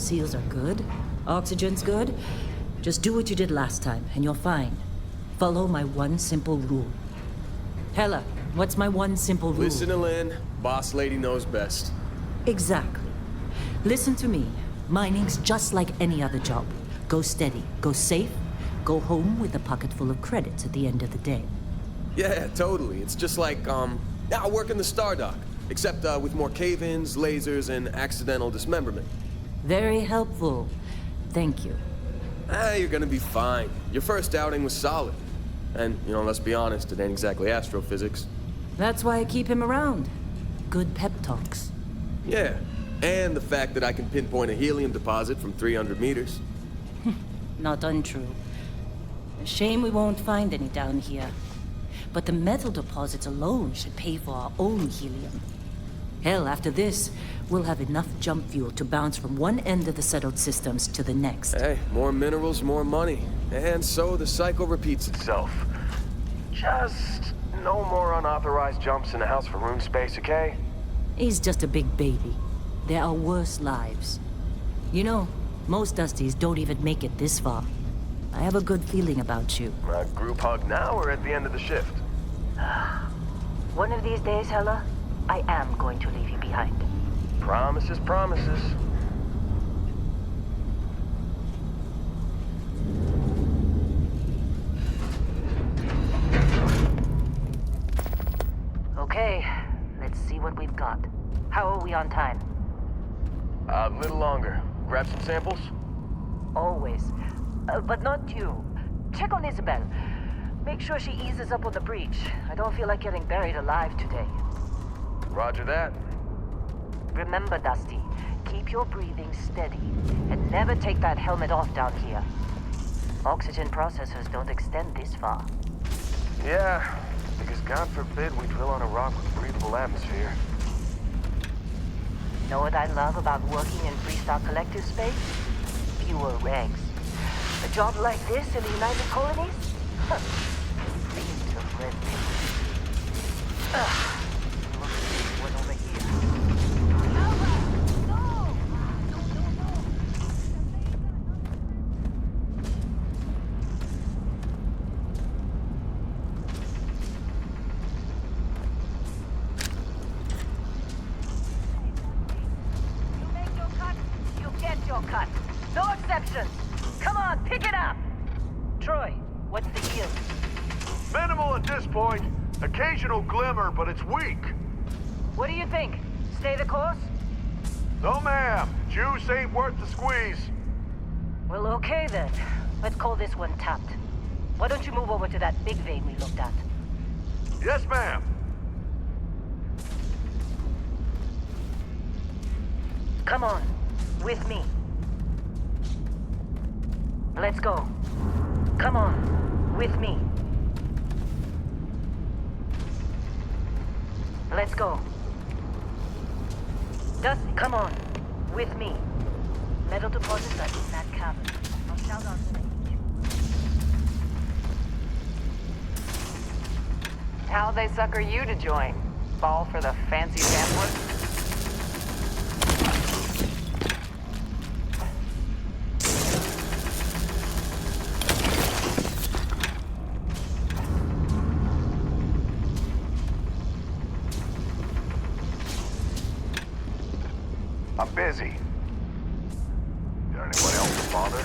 Seals are good. Oxygen's good. Just do what you did last time, and you're fine. Follow my one simple rule. Hella, what's my one simple rule? Listen to Lynn. Boss lady knows best. Exactly. Listen to me. Mining's just like any other job. Go steady, go safe, go home with a pocket full of credits at the end of the day. Yeah, totally. It's just like, I work in the Star Dock. Except, with more cave-ins, lasers, and accidental dismemberment. Very helpful. Thank you. You're gonna be fine. Your first outing was solid. And, let's be honest, it ain't exactly astrophysics. That's why I keep him around. Good pep talks. Yeah, and the fact that I can pinpoint a helium deposit from 300 meters. Not untrue. A shame we won't find any down here. But the metal deposits alone should pay for our own helium. Hell, after this, we'll have enough jump fuel to bounce from one end of the settled systems to the next. Hey, more minerals, more money. And so the cycle repeats itself. Just no more unauthorized jumps in the house for room space, okay? He's just a big baby. There are worse lives. You know, most Dusties don't even make it this far. I have a good feeling about you. A group hug now or at the end of the shift? One of these days, Hella, I am going to leave you behind. Promises, promises. Okay, let's see what we've got. How are we on time? A little longer. Grab some samples? Always. But not you. Check on Isabel. Make sure she eases up on the breach. I don't feel like getting buried alive today. Roger that. Remember, Dusty, keep your breathing steady and never take that helmet off down here. Oxygen processors don't extend this far. Yeah, because God forbid we drill on a rock with breathable atmosphere. Know what I love about working in Freestar Collective space? Fewer regs. A job like this in the United Colonies? Huh. Dreams of red tape. Ugh. Look at this one over here. Alpha! No! You make your cut, you get your cut. No exceptions. Come on, pick it up! Troy, what's the yield? Minimal at this point. Occasional glimmer, but it's weak. What do you think? Stay the course? No, ma'am. Juice ain't worth the squeeze. Well, okay then. Let's call this one tapped. Why don't you move over to that big vein we looked at? Yes, ma'am. Come on, with me. Let's go. Come on, with me. Let's go. Dusty, come on, with me. Metal deposits are in that cavern. I'll shout out the name. How'd they sucker you to join? Fall for the fancy pamphlet? I'm busy. Got anyone else to bother?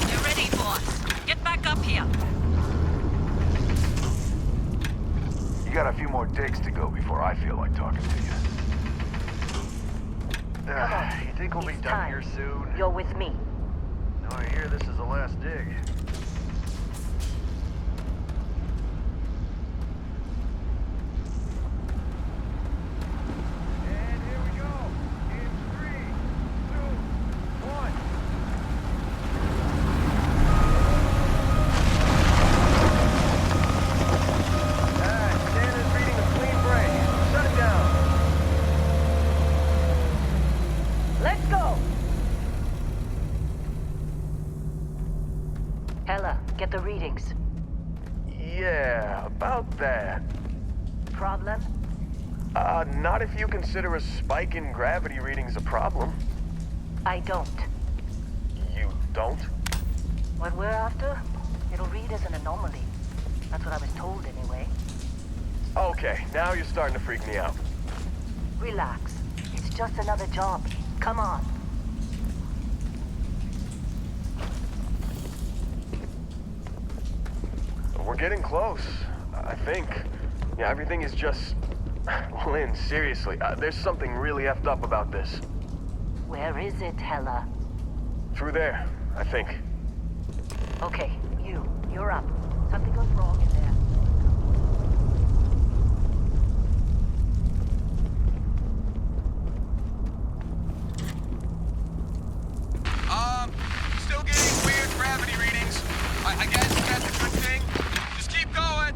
You're ready, boss. Get back up here. You got a few more digs to go before I feel like talking to you. You think we'll be It's done time. here soon? You're with me. No, I hear this is the last dig. And here we go. In 3, 2, 1. Standard reading a clean break. Shut it down. Yeah, about that. Problem? Not if you consider a spike in gravity readings a problem. I don't. You don't? What we're after, it'll read as an anomaly. That's what I was told anyway. Okay, now you're starting to freak me out. Relax. It's just another job. Come on. We're getting close, I think. Yeah, everything is just... Lynn, seriously, there's something really effed up about this. Where is it, Hella? Through there, I think. Okay, you're up. Something goes wrong in there. Still getting weird gravity readings. I guess that's a good thing. Just keep going.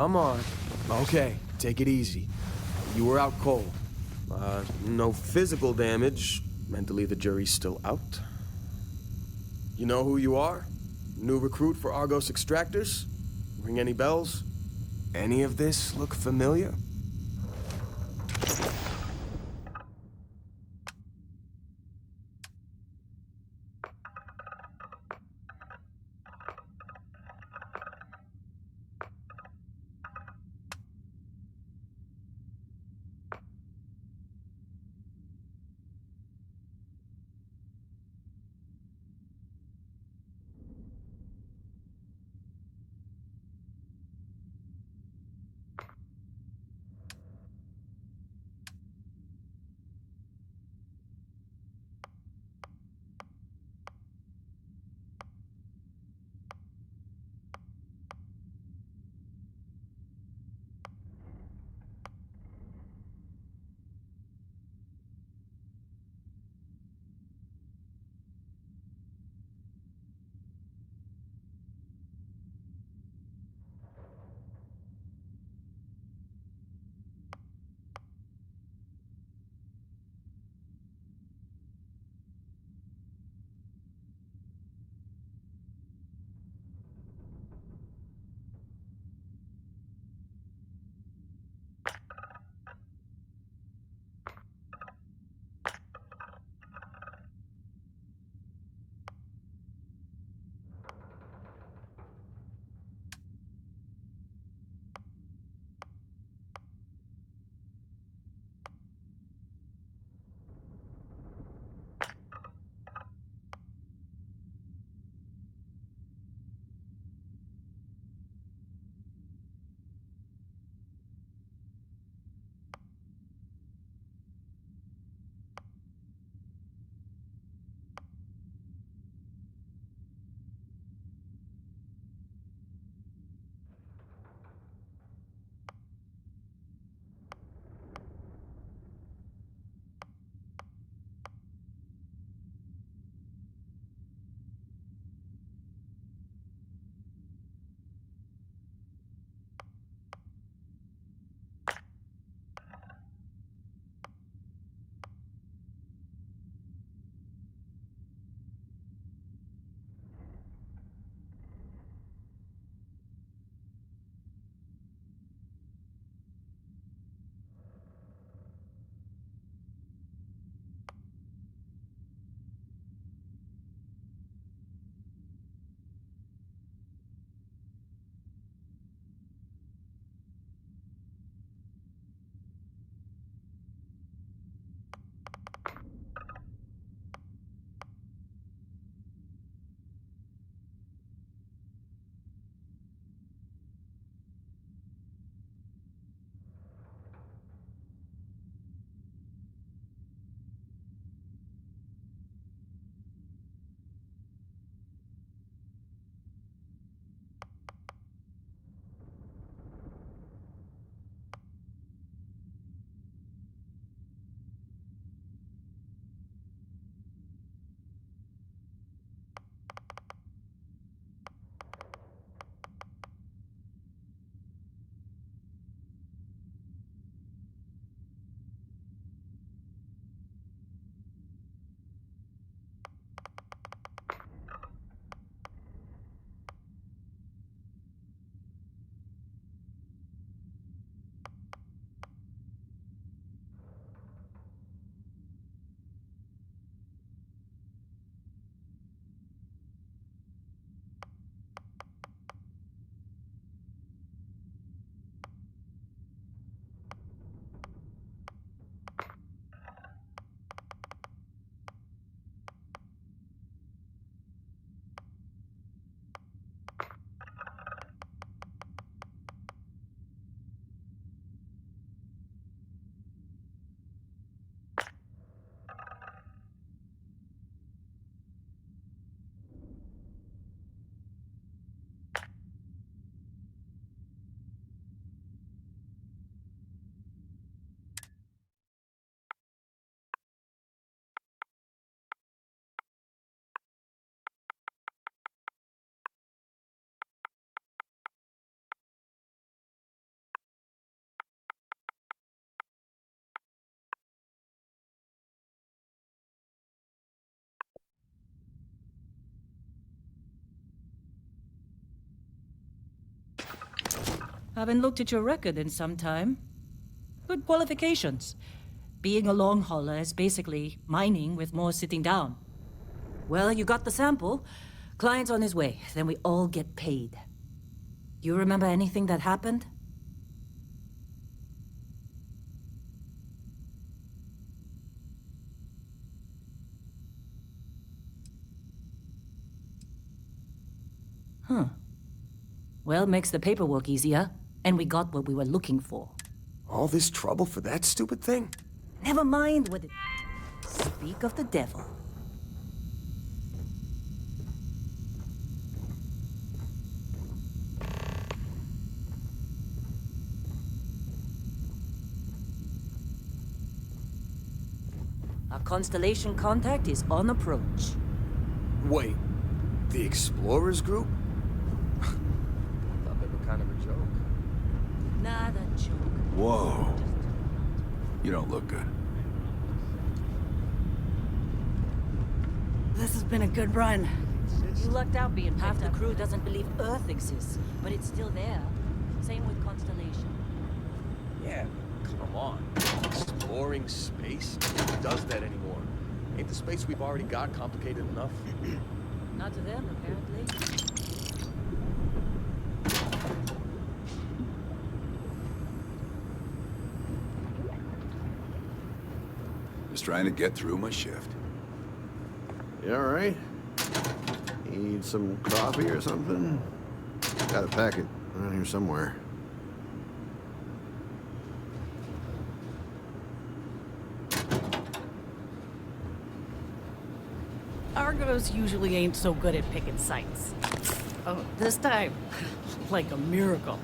Come on. Okay, take it easy. You were out cold. No physical damage. Mentally, the jury's still out. You know who you are? New recruit for Argos Extractors? Ring any bells? Any of this look familiar? Haven't looked at your record in some time. Good qualifications. Being a long hauler is basically mining with more sitting down. Well, you got the sample. Client's on his way, then we all get paid. You remember anything that happened? Huh. Well, makes the paperwork easier, and we got what we were looking for. All this trouble for that stupid thing? Never mind what it... Speak of the devil. Our Constellation contact is on approach. Wait, the Explorers group? Thought they were kind of a joke. Not a joke. Whoa. You don't look good. This has been a good run. You lucked out being half the crew doesn't believe Earth exists, but it's still there. Same with Constellation. Yeah, come on. Exploring space? Who does that anymore? Ain't the space we've already got complicated enough? Not to them, apparently. Just trying to get through my shift. You all right? Need some coffee or something? Got a packet around here somewhere. Argos usually ain't so good at picking sites. Oh, this time, like a miracle.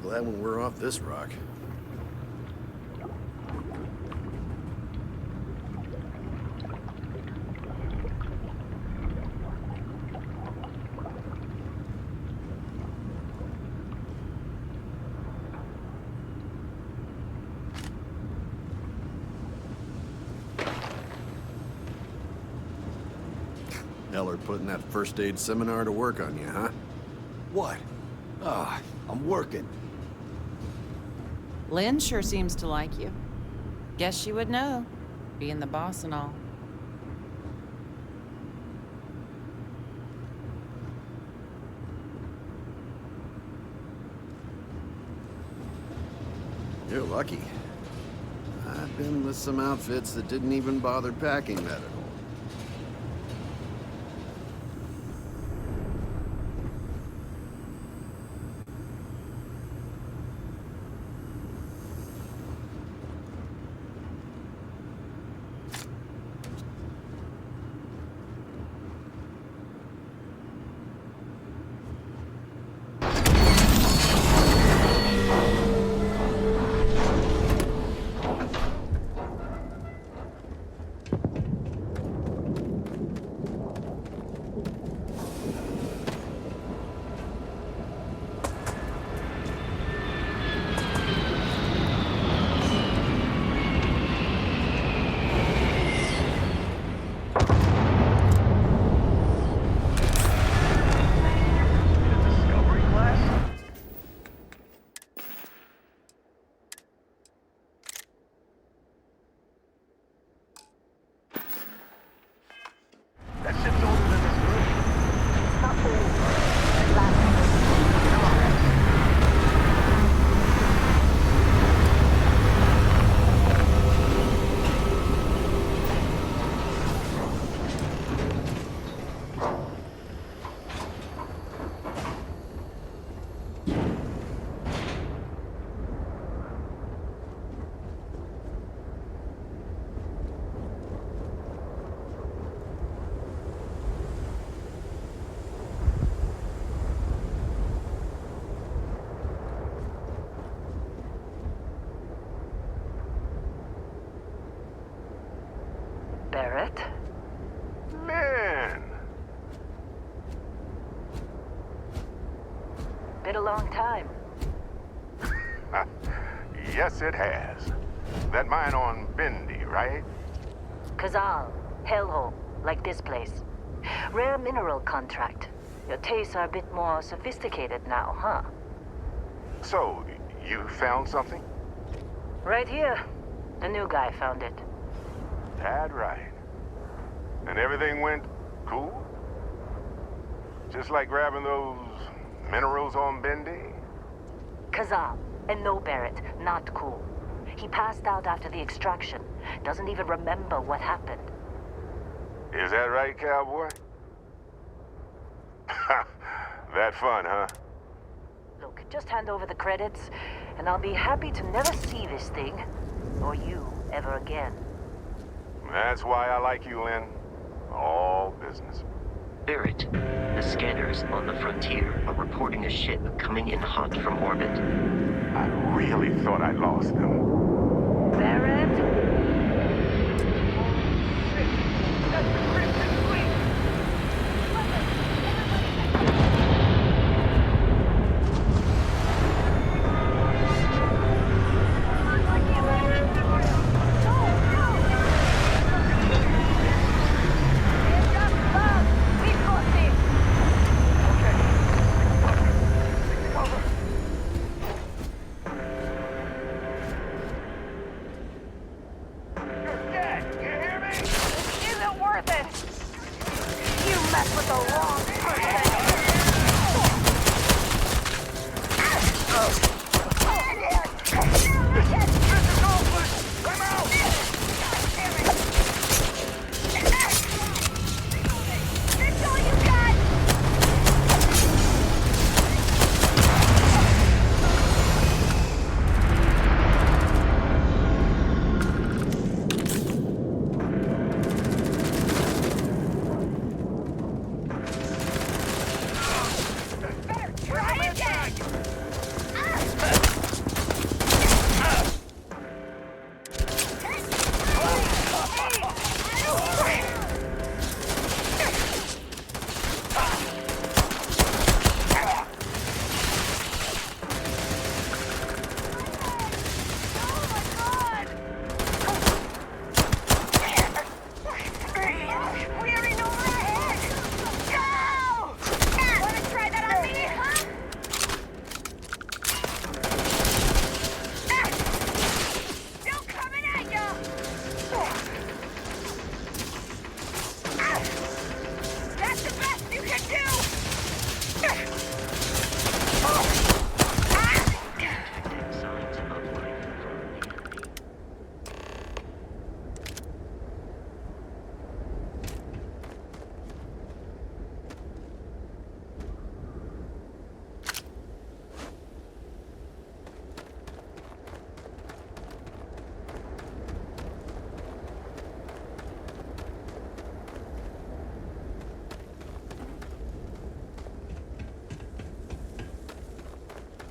Glad when we're off this rock. Heller putting that first aid seminar to work on you, huh? What? Ah, I'm working. Lynn sure seems to like you. Guess she would know, being the boss and all. You're lucky. I've been with some outfits that didn't even bother packing medical. long time. Yes, it has. That mine on Bendy, right? Kazal, hellhole, like this place. Rare mineral contract. Your tastes are a bit more sophisticated now, huh? So, you found something? Right here. The new guy found it. That right. And everything went cool? Just like grabbing those minerals on Bendy? Kazal, and no Barrett, not cool. He passed out after the extraction. Doesn't even remember what happened. Is that right, cowboy? That fun, huh? Look, just hand over the credits, and I'll be happy to never see this thing, or you, ever again. That's why I like you, Lynn. All business. Barrett, the scanners on the frontier are reporting a ship coming in hot from orbit. I really thought I lost them. Barrett? That's the Crimson Fleet!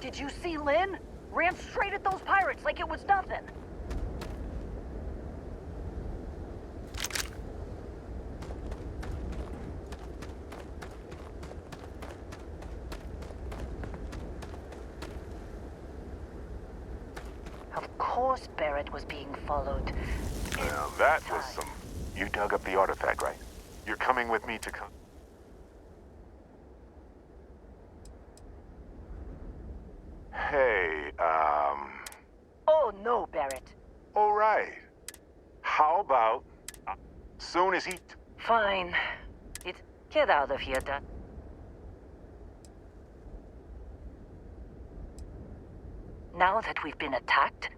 Did you see Lynn? Ran straight at those pirates like it was nothing. Of course Barrett was being followed. Well, that was some... You dug up the artifact, right? You're coming with me to come... Hey, Oh no, Barrett. all right. How about... soon as he... Fine. Get out of here, Dad. Now that we've been attacked,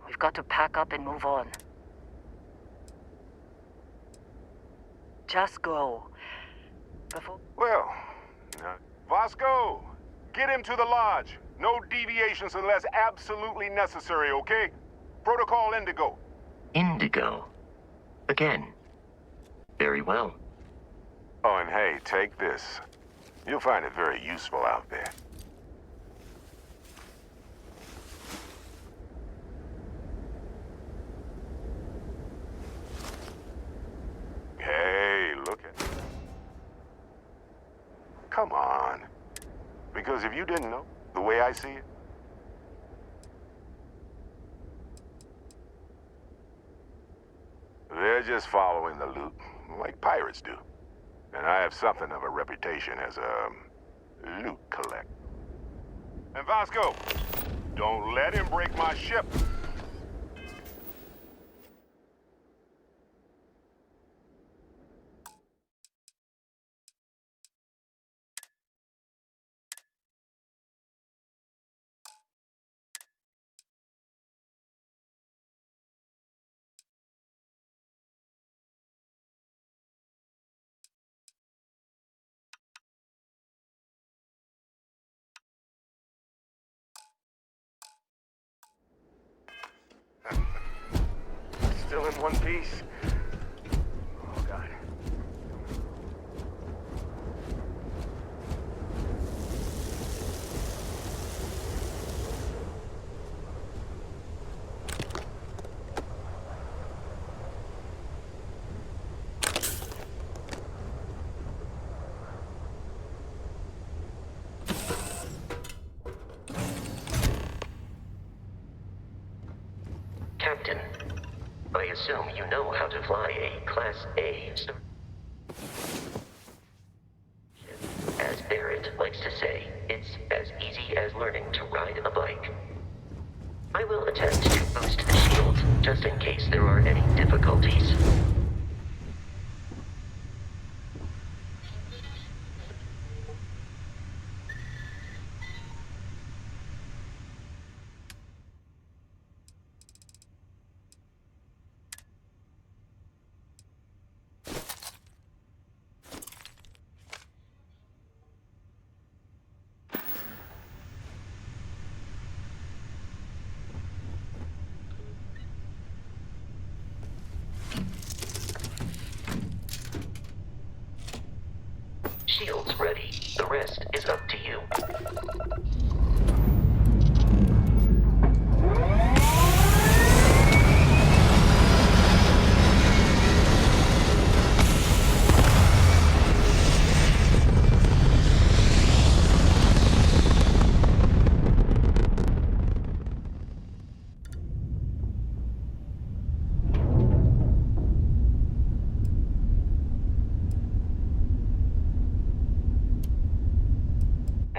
we've got to pack up and move on. Just go. Before... Well, Vasco, get him to the lodge. No deviations unless absolutely necessary, okay? Protocol Indigo. Indigo. Again. Very well. Oh, and hey, take this. You'll find it very useful out there. Hey, look at... Come on. Because if you didn't know, the way I see it, they're just following the loot, like pirates do. And I have something of a reputation as a loot collector. And Vasco, don't let him break my ship. Still in one piece. Oh, God. Captain, I assume you know how to fly a Class A ship. As Barrett likes to say, it's as easy as learning to ride a bike. I will attempt to boost the shield, just in case there are any difficulties. Shield's ready. The rest is up to you.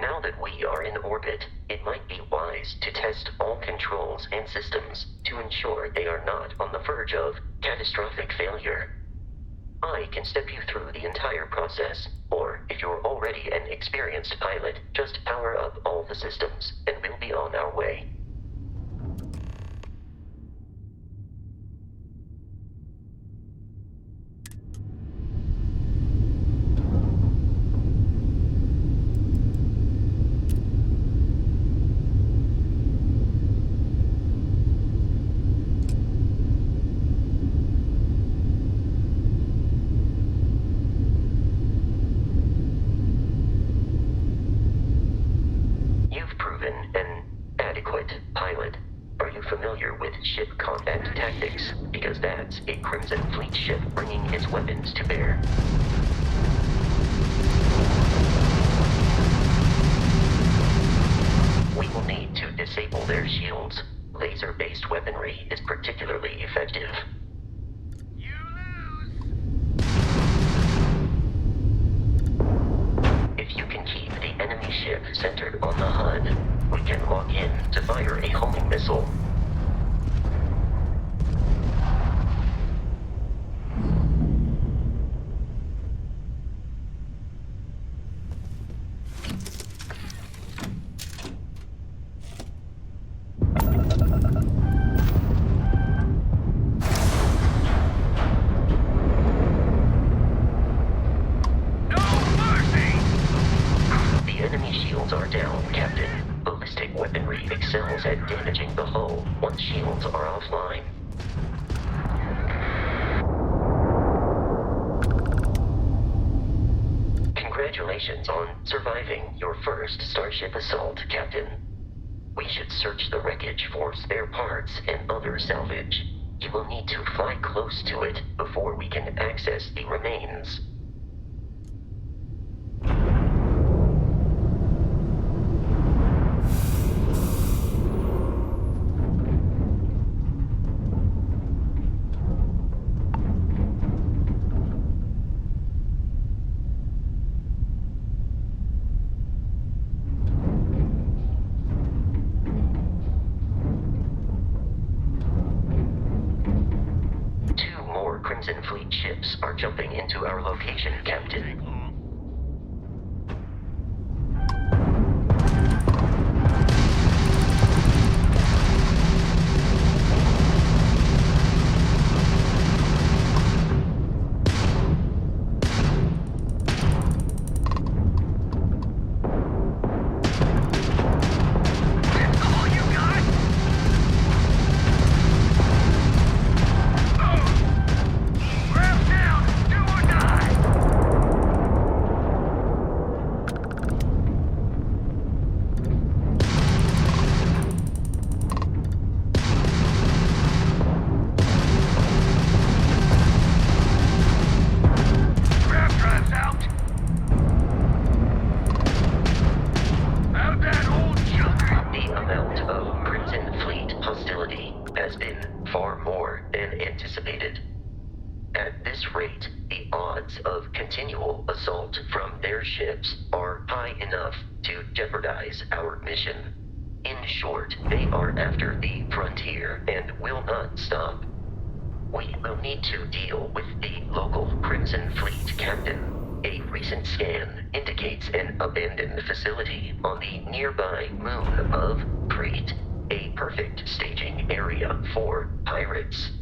Now that we are in orbit, it might be wise to test all controls and systems to ensure they are not on the verge of catastrophic failure. I can step you through the entire process, or if you're already an experienced pilot, just power up all the systems, and we'll be on our way. You've proven an adequate pilot. Are you familiar with ship combat tactics? Because that's a Crimson Fleet ship bringing its weapons to bear. We will need to disable their shields. Laser-based weaponry is particularly effective. If you can keep the enemy ship centered on the HUD, we can lock in to fire a homing missile. The enemy shields are down, Captain. Ballistic weaponry excels at damaging the hull once shields are offline. Congratulations on surviving your first Starship assault, Captain. We should search the wreckage for spare parts and other salvage. You will need to fly close to it before we can access the remains. ships are jumping into our location, Captain. Has been far more than anticipated. At this rate, the odds of continual assault from their ships are high enough to jeopardize our mission. In short, they are after the frontier and will not stop. We will need to deal with the local Crimson Fleet captain. A recent scan indicates an abandoned facility on the nearby moon of Crete. A perfect staging area for pirates.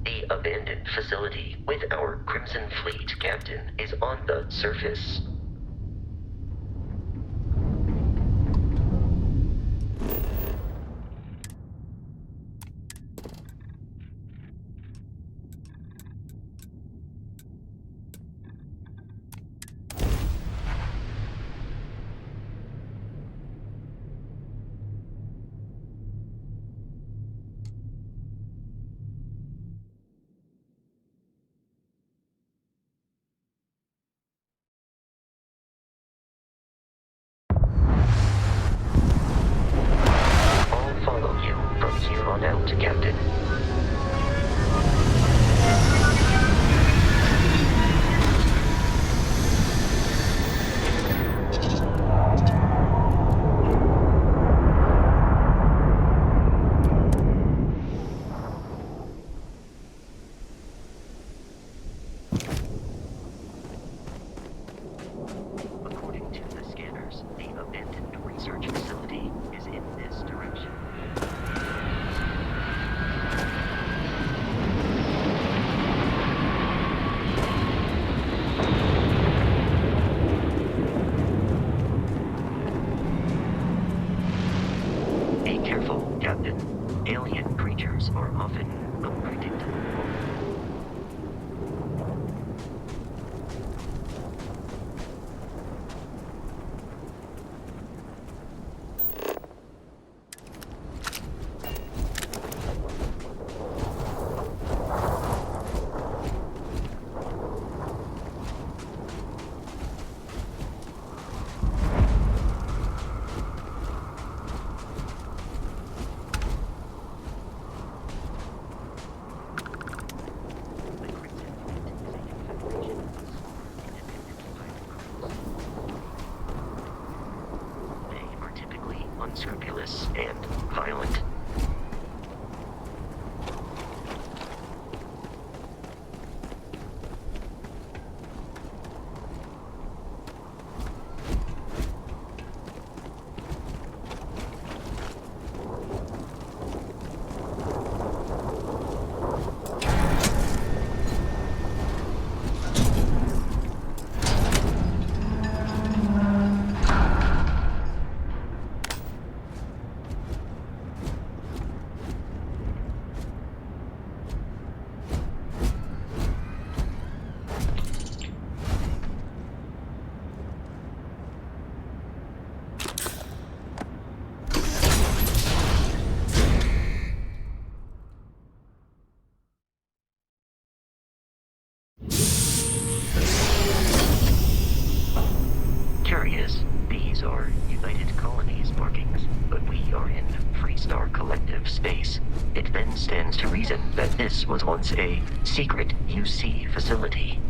The abandoned facility with our Crimson Fleet captain is on the surface. Captain. According to the scanners, the abandoned research facility is in this direction. Be careful, Captain. Alien creatures are often unpredictable. Unscrupulous and violent. our collective space. It then stands to reason that this was once a secret UC facility.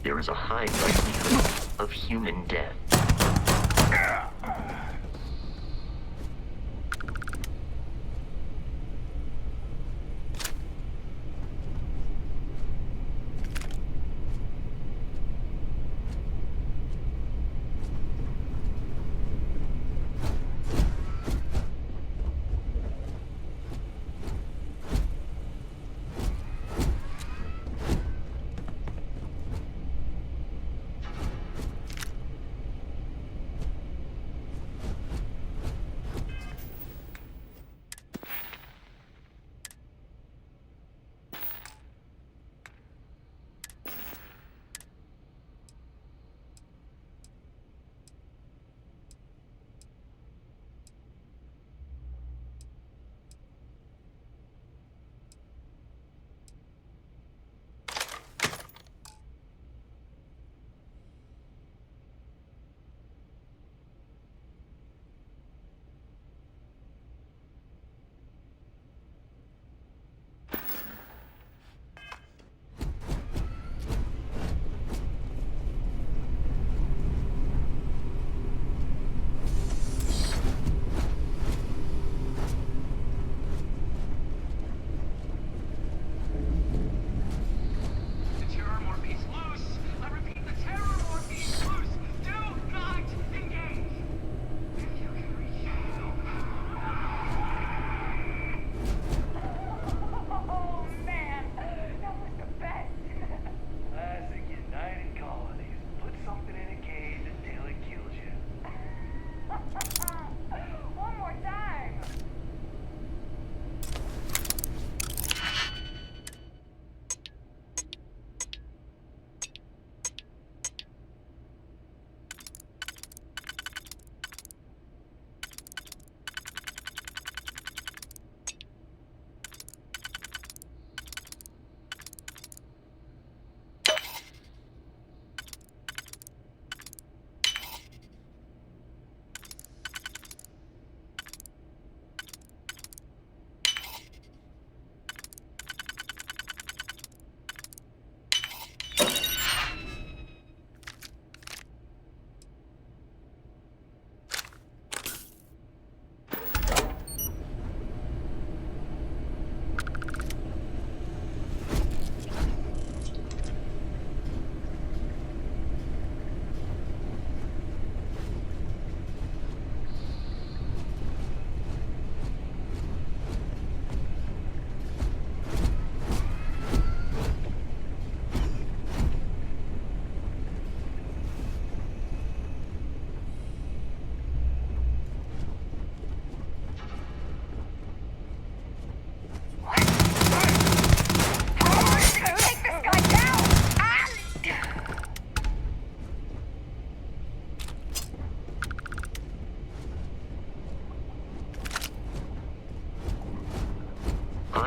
There is a high likelihood of human death.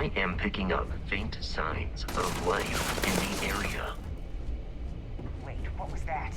I am picking up faint signs of life in the area. Wait, what was that?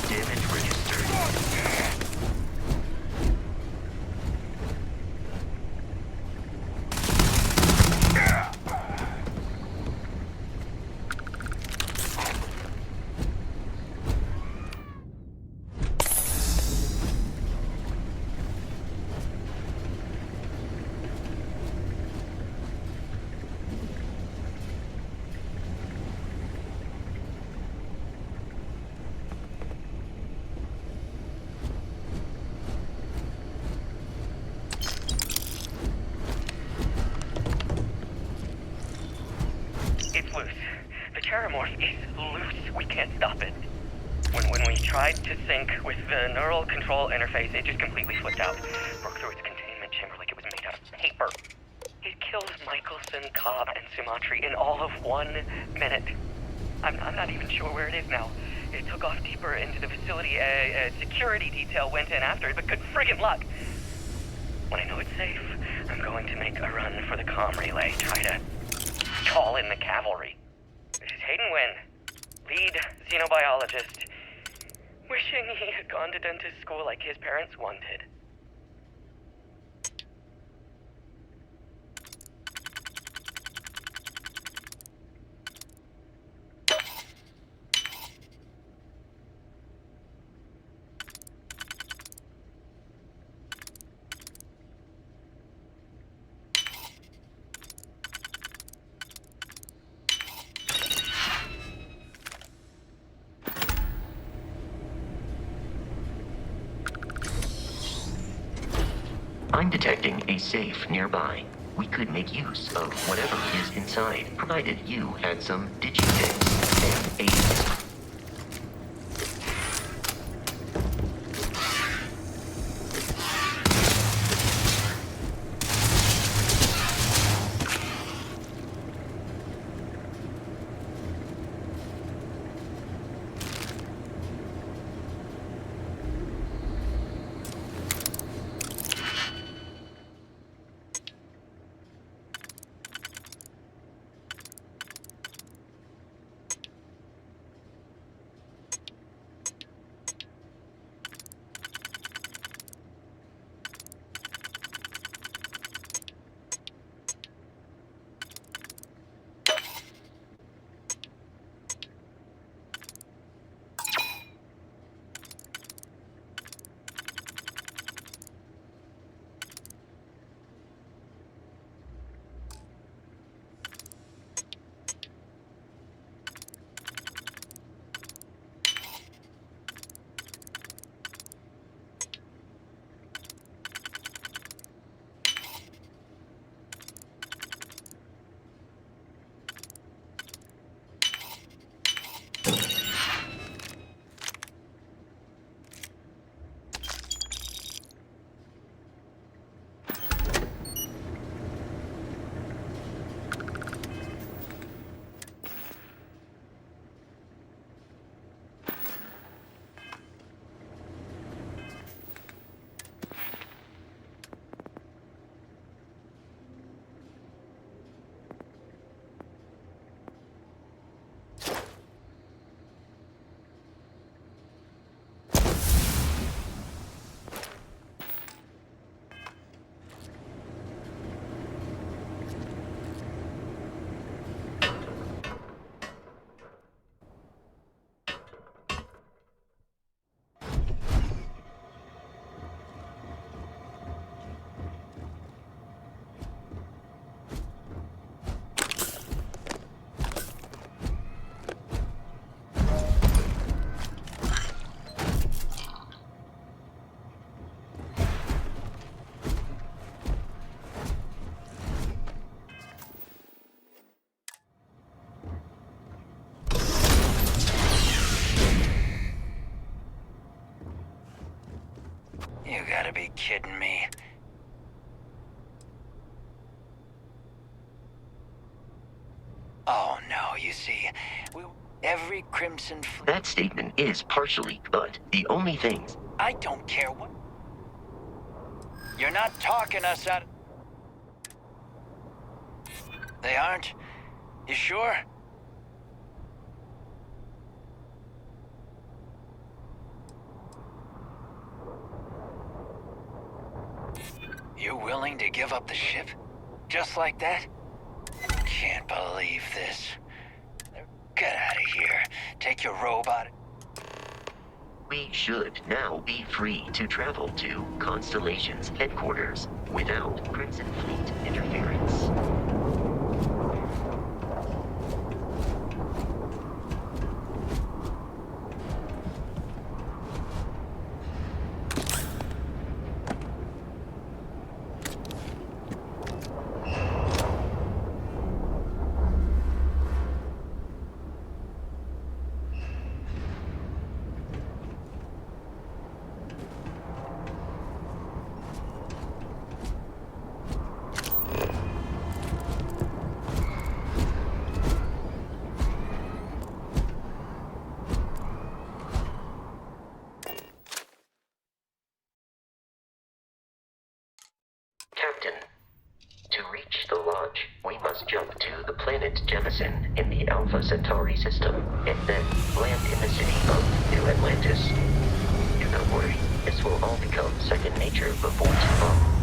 Damage registered. It's loose. The Terramorph is loose. We can't stop it. When we tried to sync with the neural control interface, it just completely flipped out. Broke through its containment chamber like it was made out of paper. It killed Michelson, Cobb, and Sumatri in all of 1 minute. I'm not even sure where it is now. It took off deeper into the facility. A security detail went in after it, but good friggin' luck. When I know it's safe, I'm going to make a run for the comm relay. Try to call in the cavalry. This is Hayden Wynn, lead xenobiologist. Wishing he had gone to dentist school like his parents wanted. I'm detecting a safe nearby. We could make use of whatever is inside, provided you had some digitics and aids. You gotta be kidding me. Oh no, you see, every Crimson Fleet... That statement is partially, but the only things... I don't care what... You're not talking us out... They aren't? You sure? You're willing to give up the ship? Just like that? Can't believe this. Get out of here. Take your robot. We should now be free to travel to Constellation's headquarters without Crimson Fleet interference. Captain, to reach the lodge, we must jump to the planet Jemison in the Alpha Centauri system, and then land in the city of New Atlantis. Do not worry, this will all become second nature before too long.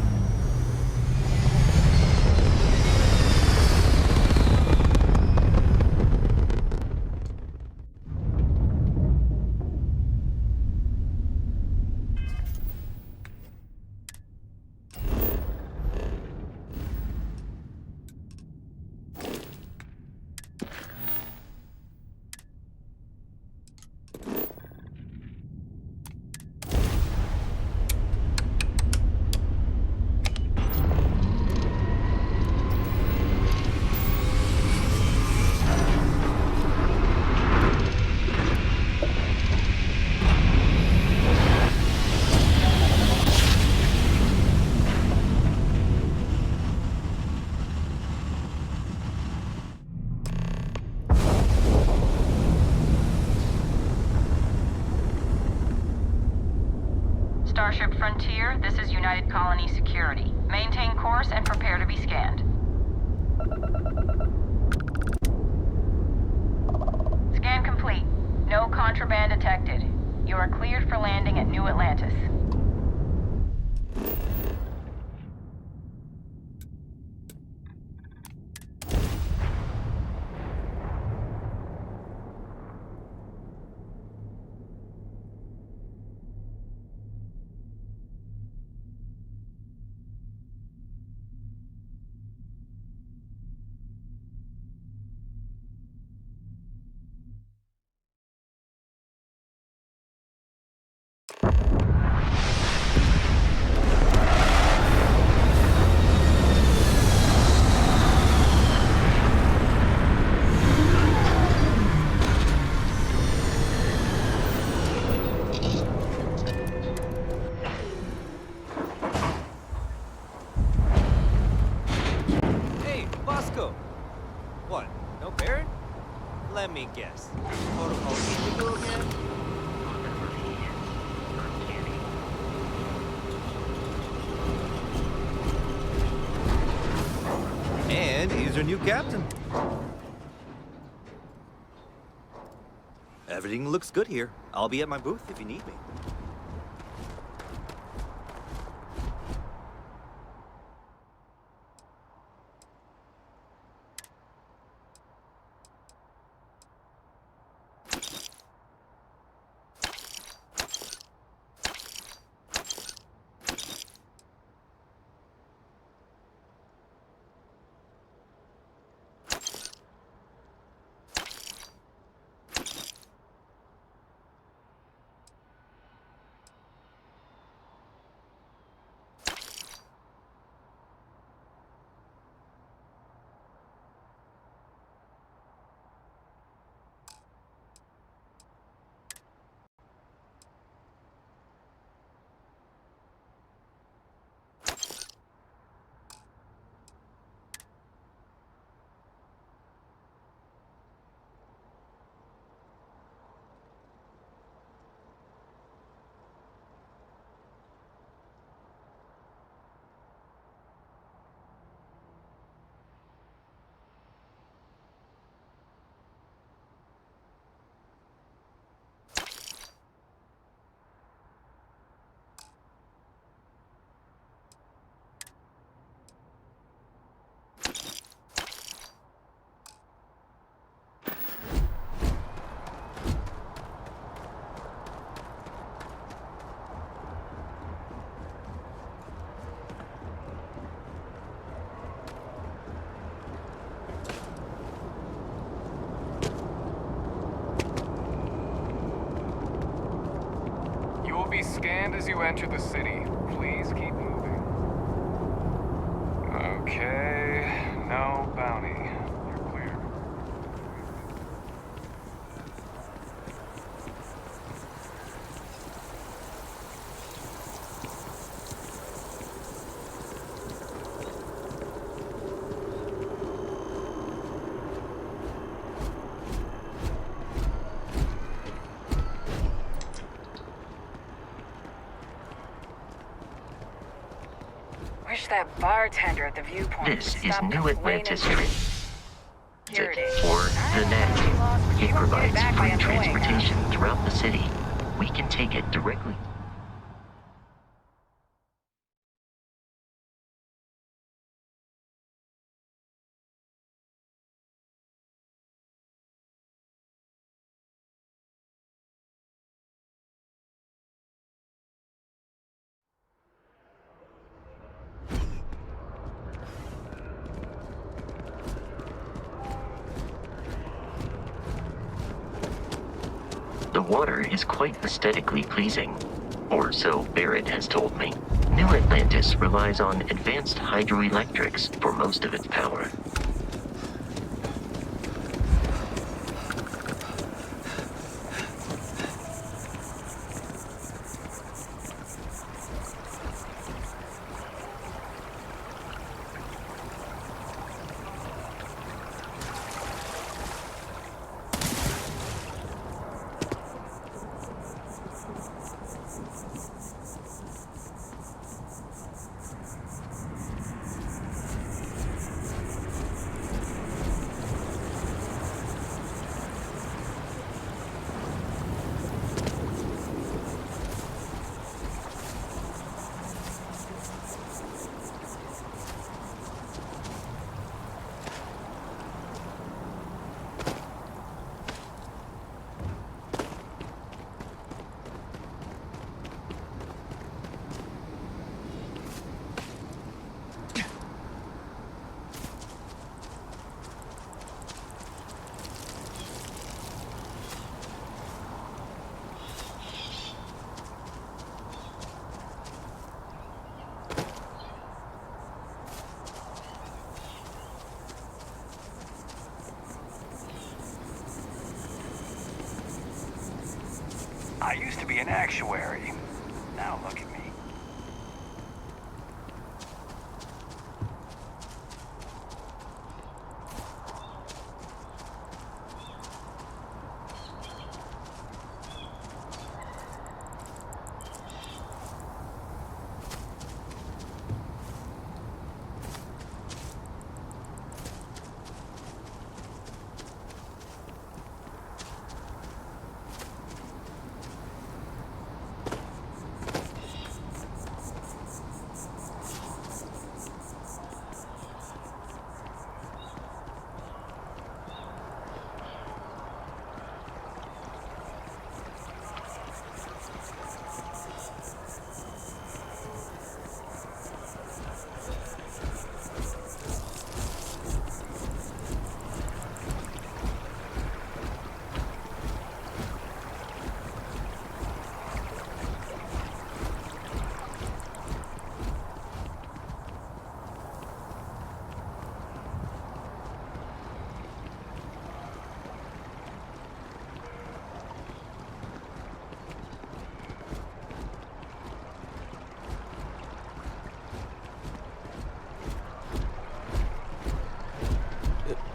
Starship Frontier, this is United Colony Security. Maintain course and prepare to be scanned. Scan complete. No contraband detected. You are cleared for landing at New Atlantis. What? No parrot? Let me guess. Protocol illegal again? And he's our new captain. Everything looks good here. I'll be at my booth if you need me. you enter the city, please keep moving. Okay, no bounty. You're clear. Wish that bartender at the viewpoint This would is stop New complaining. Atlantis Transit, Here it is. or the NAT. It provides back by free annoying us. transportation throughout the city. We can take it directly. The water is quite aesthetically pleasing, or so Barrett has told me. New Atlantis relies on advanced hydroelectrics for most of its power. I used to be an actuary. Now look at me.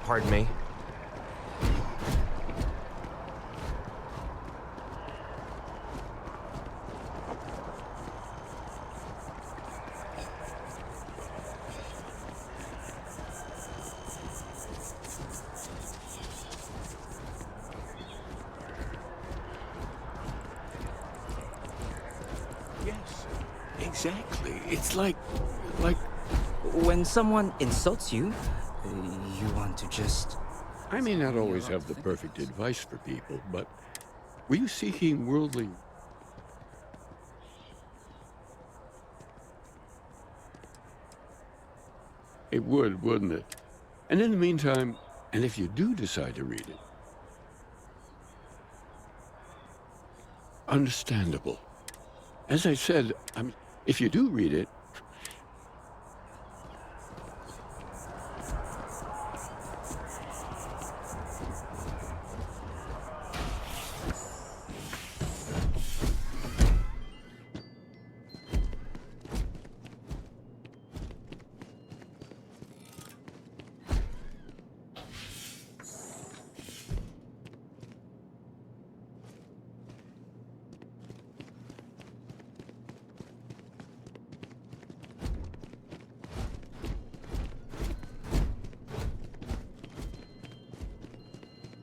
Pardon me. Yes, exactly. It's like... When someone insults you, you want to just... I may not always have the perfect advice for people, but were you seeking worldly... It would, wouldn't it? And in the meantime, and if you do decide to read it, understandable. As I said, if you do read it,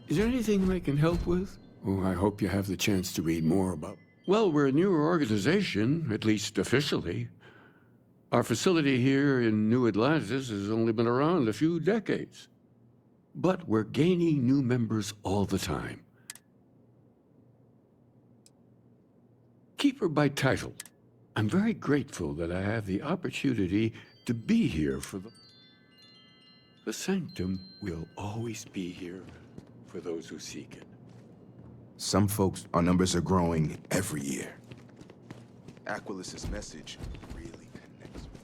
is there anything I can help with? Oh, I hope you have the chance to read more about. Well, we're a newer organization, at least officially. Our facility here in New Atlantis has only been around a few decades. But we're gaining new members all the time. Keeper by title. I'm very grateful that I have the opportunity to be here for the Sanctum will always be here for those who seek it. Some folks, our numbers are growing every year. Aquilus's message really connects with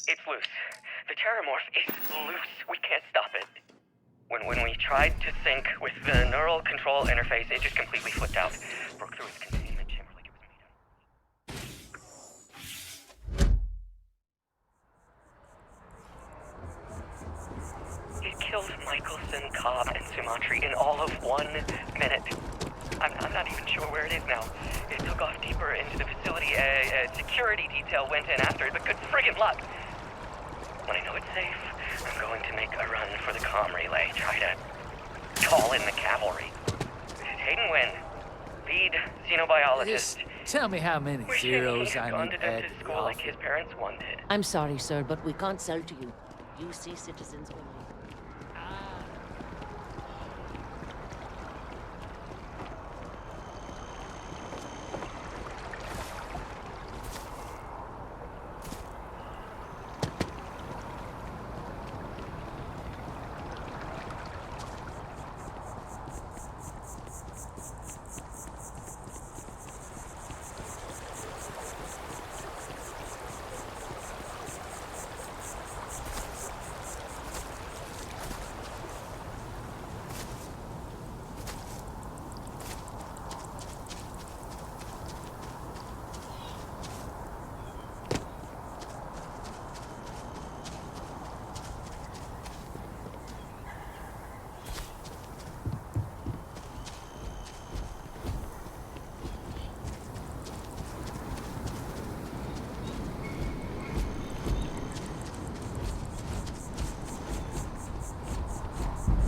It's loose. The Terramorph is loose. We can't stop it. When we tried to sync with the neural control interface, it just completely flipped out. Broke through its containment chamber like it was made of. It killed Michelson, Cobb, and Sumatri in all of 1 minute. I'm not even sure where it is now. It took off deeper into the facility. A security detail went in after it, but good friggin' luck. When I know it's safe, I'm going to make a run for the comm relay. Try to call in the cavalry. Hayden Wynn, lead xenobiologist. Just tell me how many zeros I gone need to to add dentist to the school like offer. his parents wanted. I'm sorry, sir, but we can't sell to you. You see citizens only.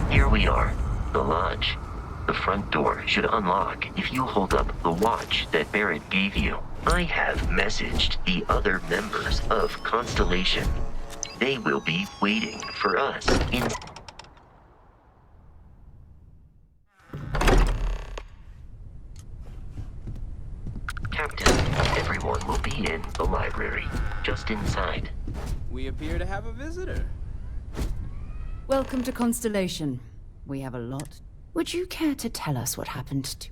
Here we are, the lodge. The front door should unlock if you hold up the watch that Barrett gave you. I have messaged the other members of Constellation. They will be waiting for us in... Captain, everyone will be in the library, just inside. We appear to have a visitor. Welcome to Constellation. We have a lot. Would you care to tell us what happened to...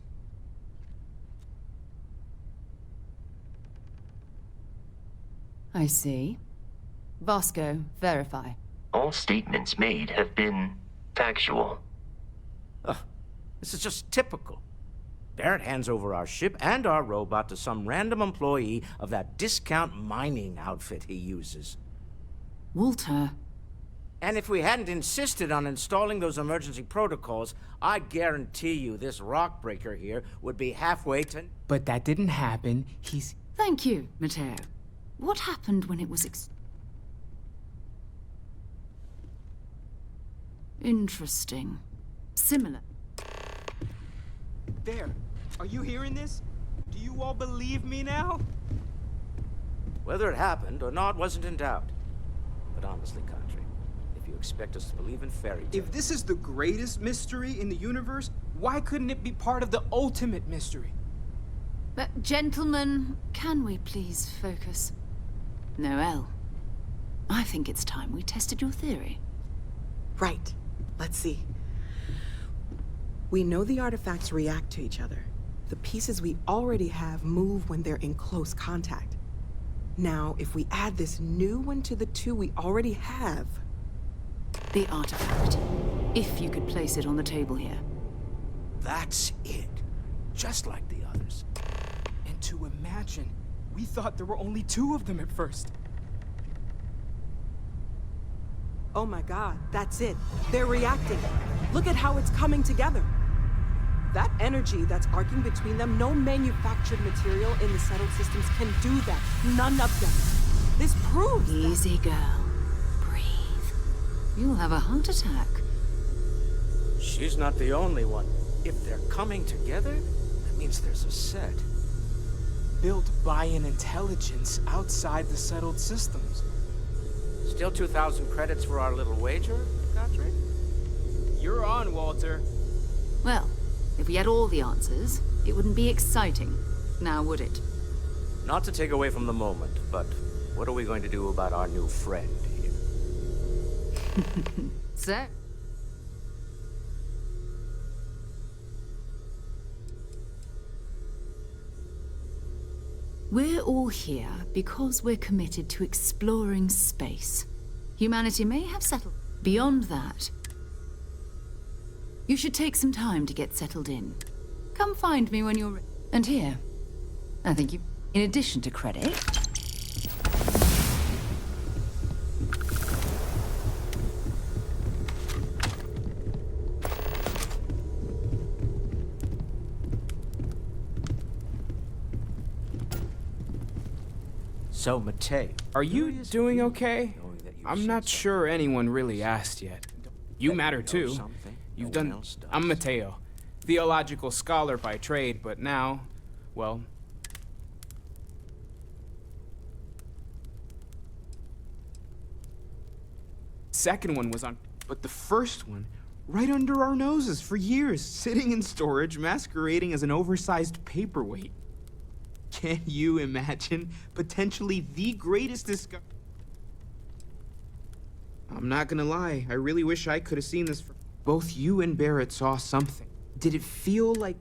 I see. Vasco, verify. All statements made have been factual. Ugh, this is just typical. Barrett hands over our ship and our robot to some random employee of that discount mining outfit he uses. Walter, And if we hadn't insisted on installing those emergency protocols, I guarantee you this rock breaker here would be halfway to... But that didn't happen. He's... Thank you, Matteo. What happened when it was interesting. Similar. There. Are you hearing this? Do you all believe me now? Whether it happened or not wasn't in doubt. But honestly, Country, if you expect us to believe in fairy tales... If this is the greatest mystery in the universe, why couldn't it be part of the ultimate mystery? But, gentlemen, can we please focus? Noel, I think it's time we tested your theory. Right. Let's see. We know the artifacts react to each other. The pieces we already have move when they're in close contact. Now, if we add this new one to the two we already have... The artifact. If you could place it on the table here. That's it. Just like the others. And to imagine, we thought there were only 2 of them at first. Oh my god, that's it. They're reacting. Look at how it's coming together. That energy that's arcing between them, no manufactured material in the settled systems can do that. None of them. This proves Easy, girl. Breathe. You'll have a heart attack. She's not the only one. If they're coming together, that means there's a set. Built by an intelligence outside the settled systems. Still 2,000 credits for our little wager, Godfrey? You're on, Walter. Well, if we had all the answers, it wouldn't be exciting. Now, would it? Not to take away from the moment, but what are we going to do about our new friend here? So? We're all here because we're committed to exploring space. Humanity may have settled. Beyond that, you should take some time to get settled in. Come find me when you're ready. And here, I think you, in addition to credit... So, Matei, are you doing okay? I'm not sure anyone really asked yet. You matter too. You've done... I'm Matteo, theological scholar by trade, but now, well... Second one was on... But the first one, right under our noses for years, sitting in storage, masquerading as an oversized paperweight. Can you imagine potentially the greatest discovery? I'm not gonna lie, I really wish I could have seen this. Both you and Barrett saw something. Did it feel like...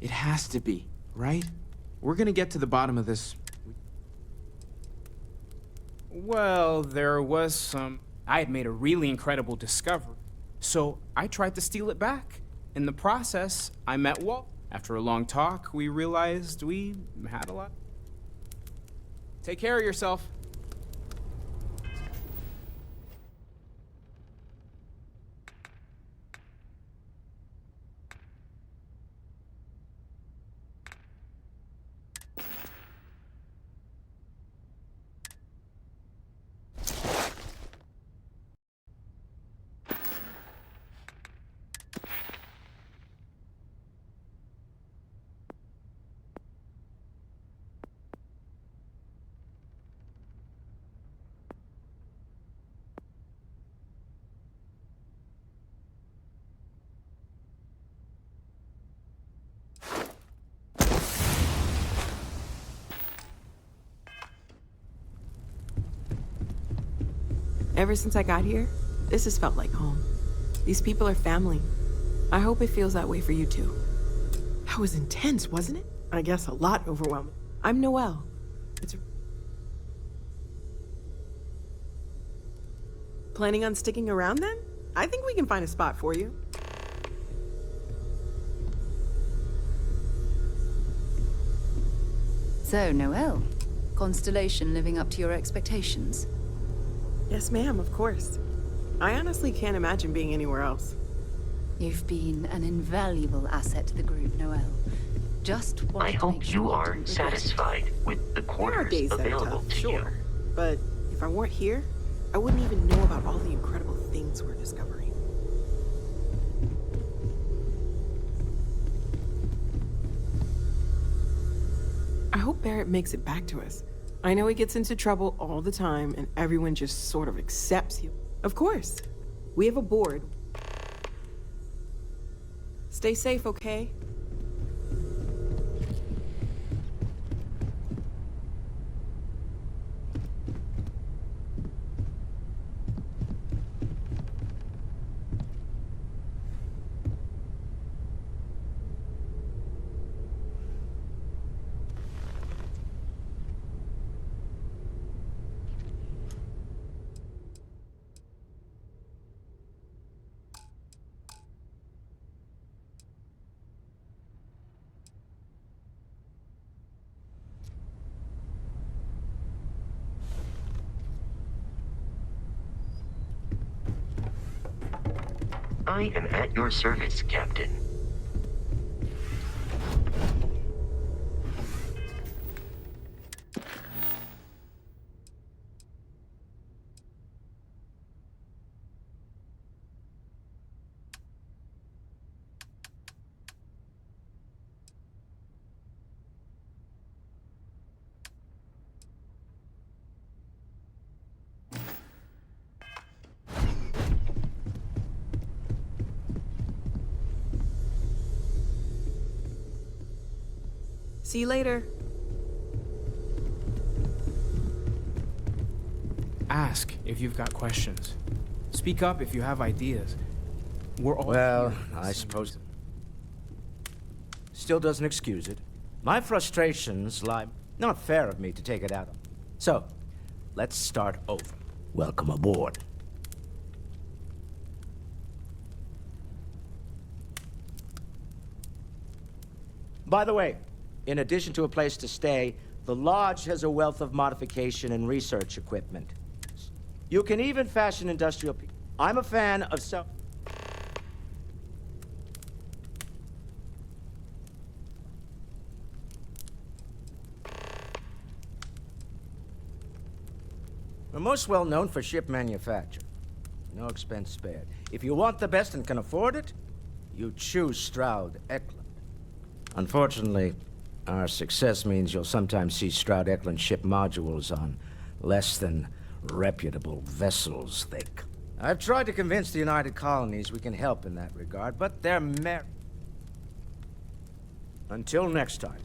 It has to be, right? We're gonna get to the bottom of this. Well, there was some... I had made a really incredible discovery. So I tried to steal it back. In the process, I met Walt. After a long talk, we realized we had a lot. Take care of yourself. Ever since I got here, this has felt like home. These people are family. I hope it feels that way for you too. That was intense, wasn't it? I guess a lot overwhelming. I'm Noel. Planning on sticking around then? I think we can find a spot for you. So, Noel, Constellation living up to your expectations? Yes, ma'am, of course. I honestly can't imagine being anywhere else. You've been an invaluable asset to the group, Noel. Just I wanted to make hope sure you are didn't regret it. satisfied with the There are quarters days that are available tough, to sure. you. But if I weren't here, I wouldn't even know about all the incredible things we're discovering. I hope Barrett makes it back to us. I know he gets into trouble all the time, and everyone just sort of accepts him. Of course. We have a board. Stay safe, okay? I am at your service, Captain. See you later. Ask if you've got questions. Speak up if you have ideas. We're all Well, here for the I same suppose. reason. Still doesn't excuse it. My frustrations lie. Not fair of me to take it out on. So, let's start over. Welcome aboard. By the way, in addition to a place to stay, the lodge has a wealth of modification and research equipment. You can even fashion industrial. I'm a fan of self. We're most well known for ship manufacture. No expense spared. If you want the best and can afford it, you choose Stroud Eklund. Unfortunately, our success means you'll sometimes see Stroud Eklund ship modules on less than reputable vessels. I've tried to convince the United Colonies we can help in that regard, but they're Until next time.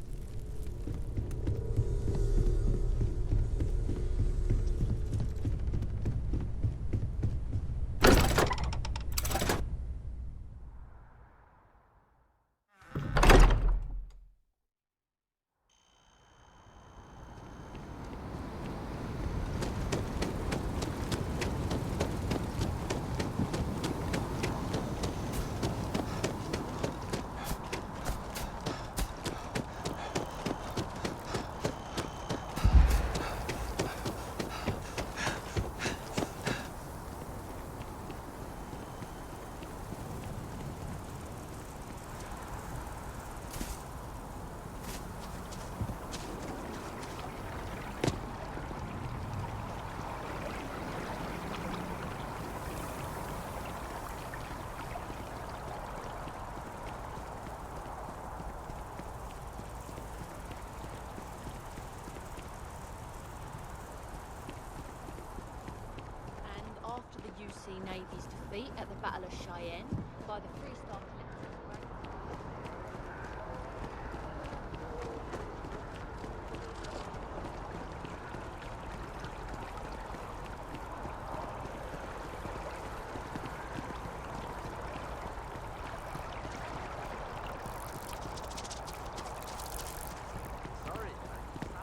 After the UC Navy's defeat at the Battle of Cheyenne by the Freestar Collective.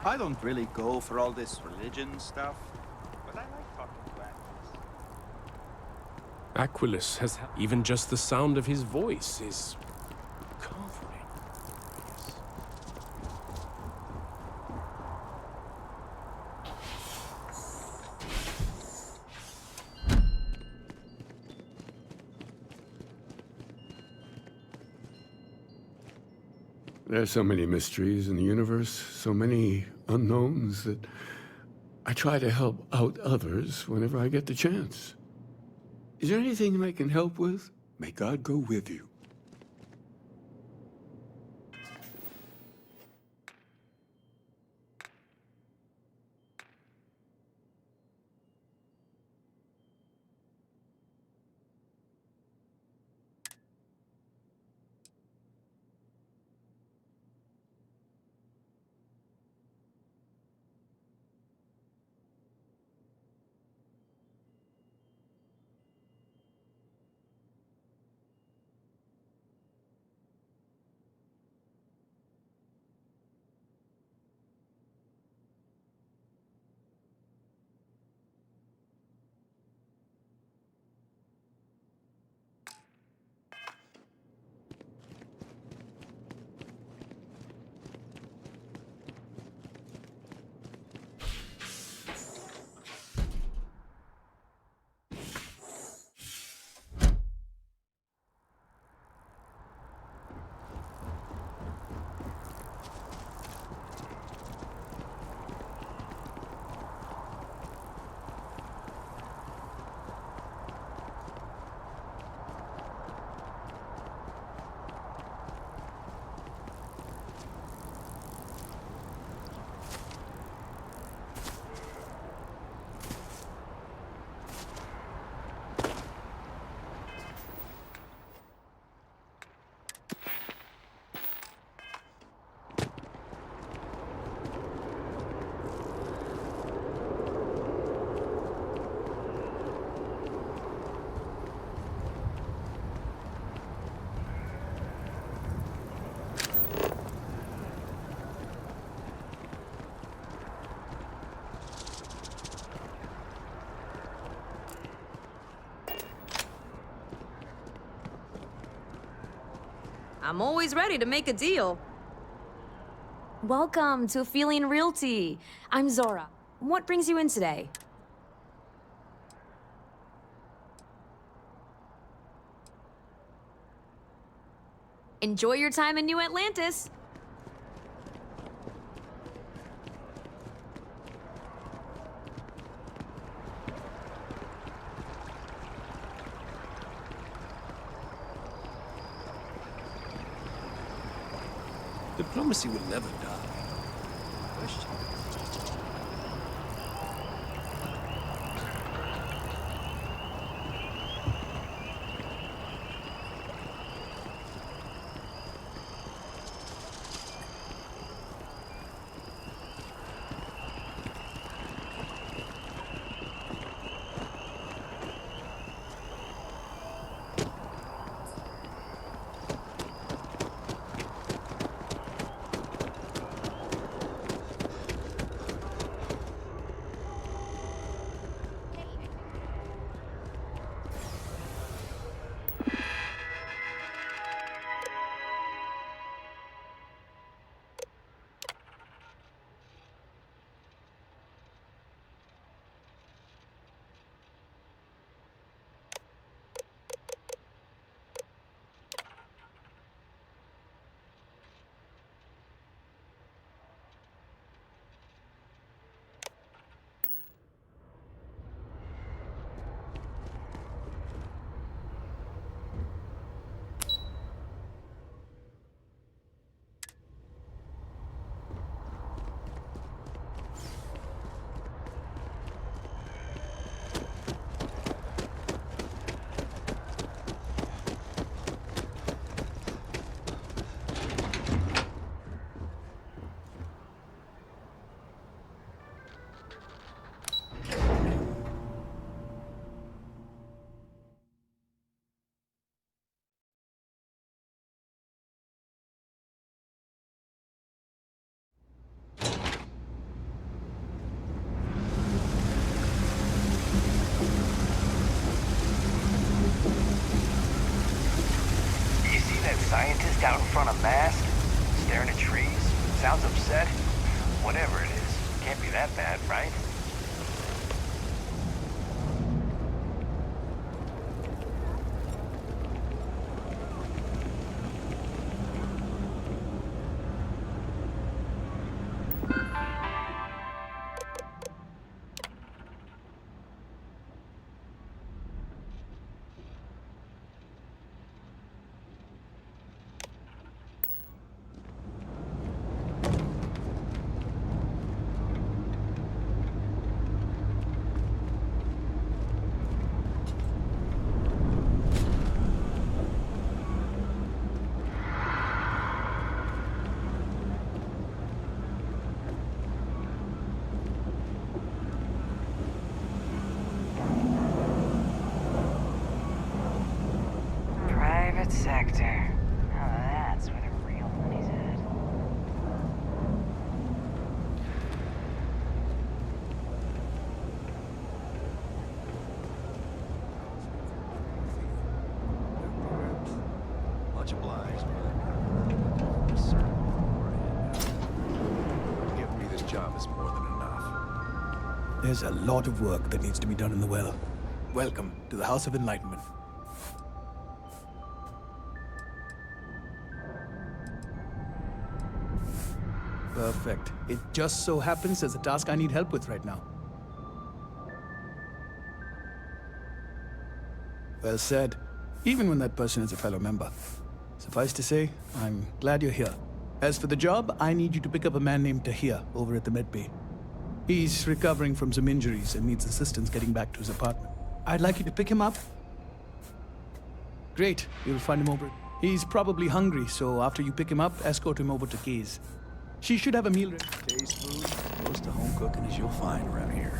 I don't really go for all this religion stuff, but I like talking to Aquilus has even just the sound of his voice is comforting. There's so many mysteries in the universe, so many unknowns that I try to help out others whenever I get the chance. Is there anything I can help with? May God go with you. I'm always ready to make a deal. Welcome to Feeling Realty. I'm Zora. What brings you in today? Enjoy your time in New Atlantis. Diplomacy will never die. Question. Scientist out in front of mast, staring at trees, sounds upset. Whatever it is, can't be that bad, right? There's a lot of work that needs to be done in the well. Welcome to the House of Enlightenment. Perfect. It just so happens there's a task I need help with right now. Well said. Even when that person is a fellow member. Suffice to say, I'm glad you're here. As for the job, I need you to pick up a man named Tahir over at the med bay. He's recovering from some injuries and needs assistance getting back to his apartment. I'd like you to pick him up. Great, you'll find him over. He's probably hungry, so after you pick him up, escort him over to Kay's. She should have a meal ready. Kay's food, close to home cooking as you'll find around here.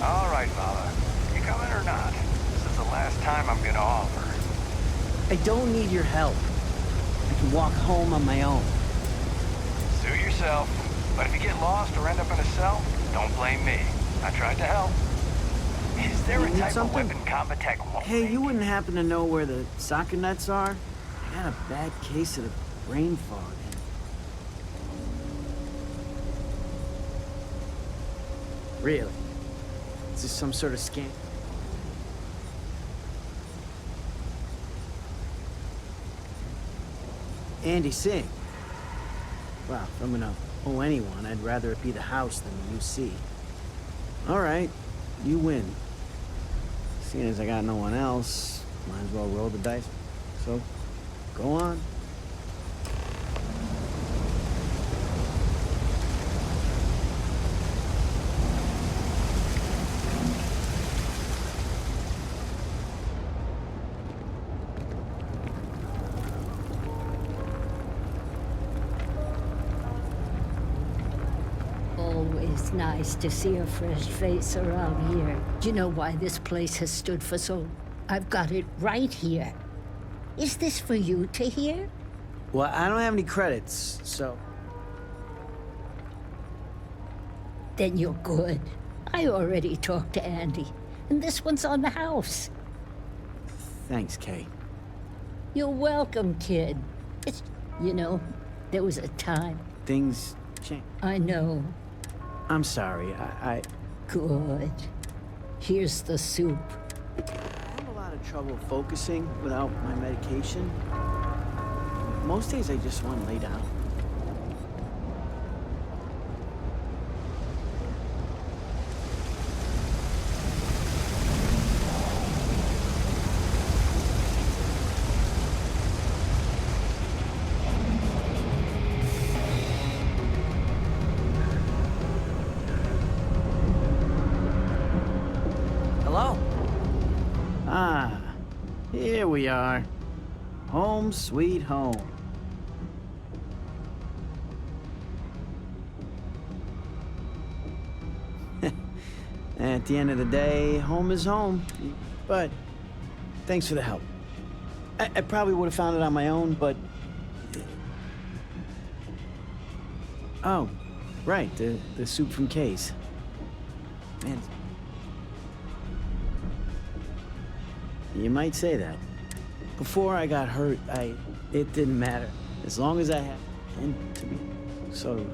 All right, Vala. You coming or not? This is the last time I'm gonna offer. I don't need your help. I can walk home on my own. Suit yourself. But if you get lost or end up in a cell, don't blame me. I tried to help. Is there a type of weapon combat tech won't Hey, make? you wouldn't happen to know where the soccer nets are? I got a bad case of the brain fog. Really? Is this some sort of scam? Andy Singh. Well, if I'm gonna owe anyone, I'd rather it be the house than the UC. All right, you win. Seeing as I got no one else, might as well roll the dice. So, go on. Always nice to see a fresh face around here. Do you know why this place has stood for so long? I've got it right here. Is this for you to hear? Well, I don't have any credits, so... Then you're good. I already talked to Andy, and this one's on the house. Thanks, Kay. You're welcome, kid. It's, you know, there was a time. Things change. I know. I'm sorry, I... Good. Here's the soup. I have a lot of trouble focusing without my medication. Most days I just want to lay down. Here we are. Home sweet home. At the end of the day, home is home. But thanks for the help. I probably would have found it on my own, but... Oh, right, the soup from Kay's. Man. You might say that. Before I got hurt, it didn't matter. As long as I had, and to be so.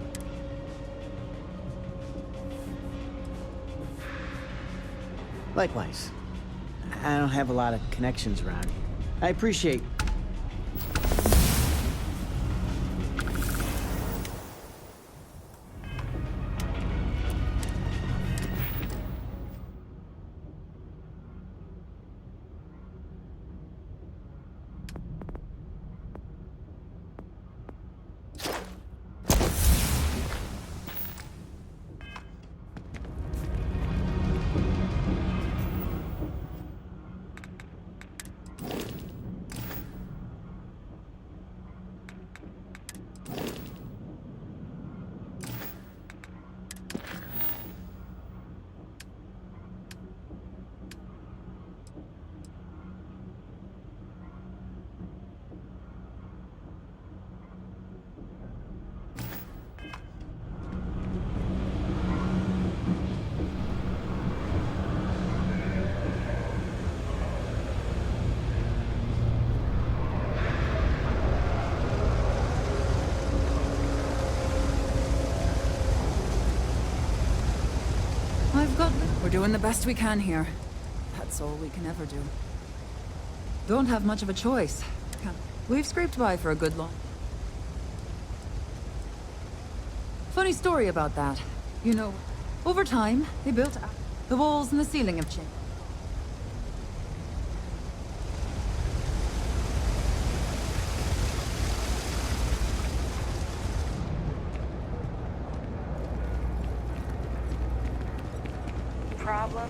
Likewise. I don't have a lot of connections around here. I appreciate. We're doing the best we can here. That's all we can ever do. Don't have much of a choice. We've scraped by for a good long. Funny story about that. You know, over time, they built the walls and the ceiling have changed. Problem?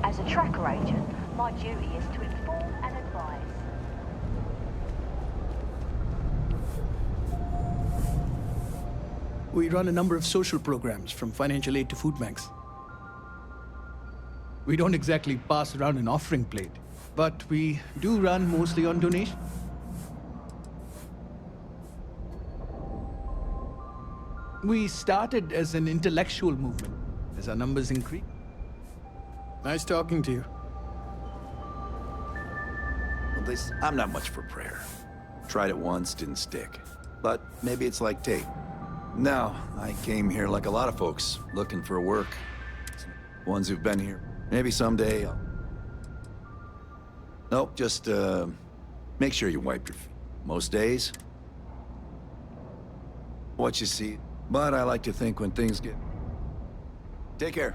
As a tracker agent, my duty is to inform and advise. We run a number of social programs, from financial aid to food banks. We don't exactly pass around an offering plate, but we do run mostly on donation. We started as an intellectual movement. As our numbers increase. Nice talking to you. Well, I'm not much for prayer. Tried it once, didn't stick. But maybe it's like Tate. No, I came here like a lot of folks, looking for work. Ones who've been here. Maybe someday I'll... Nope, just, make sure you wipe your feet. Most days, what you see. But I like to think when things get... Take care.